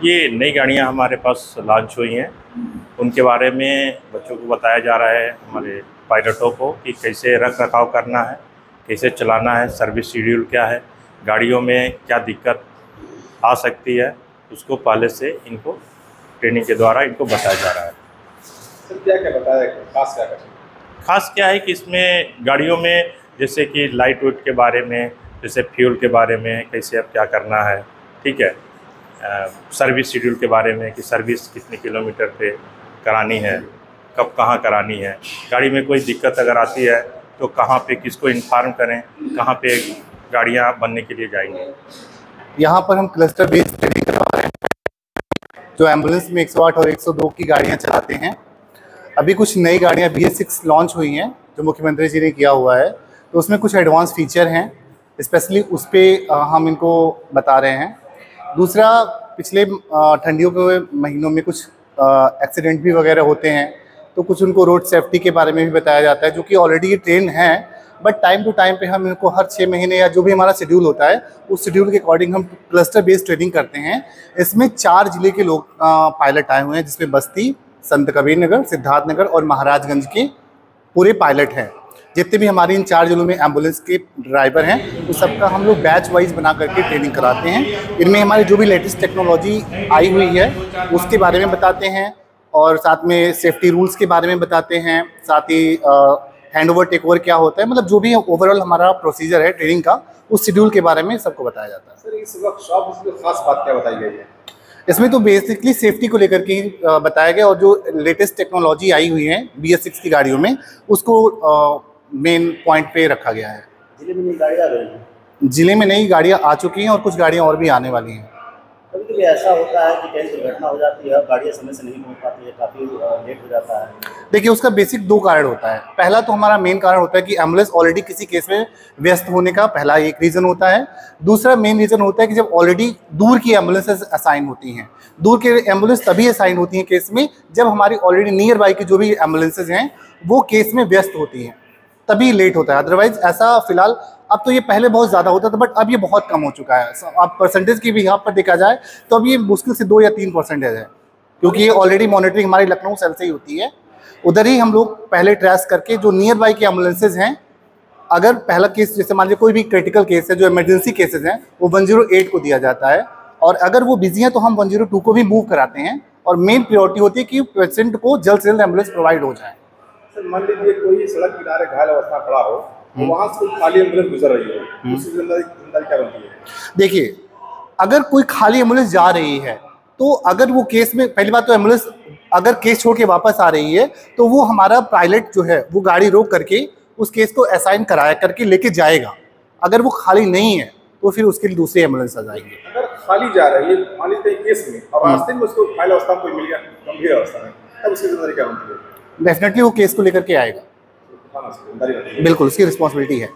ये नई गाड़ियाँ हमारे पास लॉन्च हुई हैं, उनके बारे में बच्चों को बताया जा रहा है, हमारे पायलटों को, कि कैसे रख रखाव करना है, कैसे चलाना है, सर्विस शेड्यूल क्या है, गाड़ियों में क्या दिक्कत आ सकती है, उसको पहले से इनको ट्रेनिंग के द्वारा इनको बताया जा रहा है। सर क्या क्या बताया, खास क्या है कि इसमें गाड़ियों में जैसे कि लाइट वेट के बारे में, जैसे फ्यूल के बारे में कैसे अब क्या करना है, ठीक है, सर्विस शेड्यूल के बारे में कि सर्विस कितने किलोमीटर पे करानी है, कब कहाँ करानी है, गाड़ी में कोई दिक्कत अगर आती है तो कहाँ पे किसको इन्फॉर्म करें, कहाँ पे गाड़ियाँ बनने के लिए जाएंगे। यहाँ पर हम क्लस्टर बेस्ड ट्रेनिंग करवा रहे हैं, जो एम्बुलेंस में 108 और 102 की गाड़ियाँ चलाते हैं। अभी कुछ नई गाड़ियाँ BS6 लॉन्च हुई हैं जो मुख्यमंत्री जी ने किया हुआ है, तो उसमें कुछ एडवांस फीचर हैं, स्पेशली उस पर हम इनको बता रहे हैं। दूसरा, पिछले ठंडियों के महीनों में कुछ एक्सीडेंट भी वगैरह होते हैं, तो कुछ उनको रोड सेफ्टी के बारे में भी बताया जाता है, जो कि ऑलरेडी ये ट्रेन हैं, बट टाइम टू टाइम पे हम इनको हर 6 महीने या जो भी हमारा शेड्यूल होता है उस शेड्यूल के अकॉर्डिंग हम क्लस्टर बेस्ड ट्रेनिंग करते हैं। इसमें 4 जिले के लोग पायलट आए हुए हैं, जिसमें बस्ती, संत कबीर नगर, सिद्धार्थनगर और महाराजगंज के पूरे पायलट हैं। जितने भी हमारे इन 4 जिलों में एम्बुलेंस के ड्राइवर हैं, तो सबका हम लोग बैच वाइज बना करके ट्रेनिंग कराते हैं। इनमें हमारी जो भी लेटेस्ट टेक्नोलॉजी आई हुई है उसके बारे में बताते हैं, और साथ में सेफ्टी रूल्स के बारे में बताते हैं, साथ ही हैंड ओवर टेक ओवर क्या होता है, मतलब जो भी ओवरऑल हमारा प्रोसीजर है ट्रेनिंग का, उस शेड्यूल के बारे में सबको बताया जाता है। सर इस वर्कशॉप में खास बात क्या बताई गई है? इसमें तो बेसिकली सेफ्टी को लेकर के ही बताया गया, और जो लेटेस्ट टेक्नोलॉजी आई हुई है BS6 की गाड़ियों में, उसको मेन पॉइंट पे रखा गया है। जिले में नई गाड़ियाँ आ रही हैं? जिले में नई गाड़ियाँ आ चुकी हैं और कुछ गाड़ियाँ और भी आने वाली हैं। कभी कभी ऐसा होता है कि कहीं दुर्घटना हो जाती है, गाड़ियाँ समय से नहीं पहुँच पाती है, काफ़ी लेट हो जाता है। देखिए, उसका बेसिक 2 कारण होता है। पहला तो हमारा मेन कारण होता है कि एम्बुलेंस ऑलरेडी किसी केस में व्यस्त होने का पहला एक रीज़न होता है। दूसरा मेन रीज़न होता है कि जब ऑलरेडी दूर की एम्बुलेंसेज असाइन होती हैं। दूर के एम्बुलेंस तभी असाइन होती हैं केस में जब हमारी ऑलरेडी नियर बाई की जो भी एम्बुलेंसेज हैं वो केस में व्यस्त होती हैं, तभी लेट होता है। अदरवाइज ऐसा फिलहाल, अब तो ये पहले बहुत ज़्यादा होता था, बट अब ये बहुत कम हो चुका है। अब परसेंटेज की भी यहाँ पर देखा जाए तो अब ये मुश्किल से 2 या 3% है, क्योंकि ये ऑलरेडी मॉनिटरिंग हमारी लखनऊ सेल से ही होती है। उधर ही हम लोग पहले ट्रेस करके जो नियर बाई के एम्बुलेंसेज हैं, अगर पहला केस जैसे मान लीजिए कोई भी क्रिटिकल केस है, जो इमरजेंसी केसेज हैं, वो 108 को दिया जाता है, और अगर वो बिजी हैं तो हम 102 को भी मूव कराते हैं, और मेन प्रायोरिटी होती है कि पेशेंट को जल्द से जल्द एम्बुलेंस प्रोवाइड हो जाए। सर मान लीजिए कोई सड़क किनारे घायल अवस्था खड़ा हो, तो वहाँ से कोई खाली एम्बुलेंस गुजर रही हो, उसकी जिम्मेदारी क्या बनती है? देखिए, अगर कोई खाली एम्बुलेंस जा रही है तो अगर वो केस में, पहली बात तो एम्बुलेंस अगर केस छोड़ के वापस आ रही है तो वो हमारा पायलट जो है वो गाड़ी रोक करके उस केस को असाइन कराया करके लेके जाएगा। अगर वो खाली नहीं है तो फिर उसके लिए दूसरी एम्बुलेंस आ जाएगी। अगर खाली जा रही है, मान लीजिए केस में और रास्ते में उसको घायल अवस्था में कोई मिल गया, गंभीर अवस्था में, तब उसकी जिम्मेदारी क्या बनती है? डेफिनेटली वो केस को लेकर के आएगा, जिम्मेदारी बनती है। बिल्कुल उसकी रिस्पॉन्सिबिलिटी है।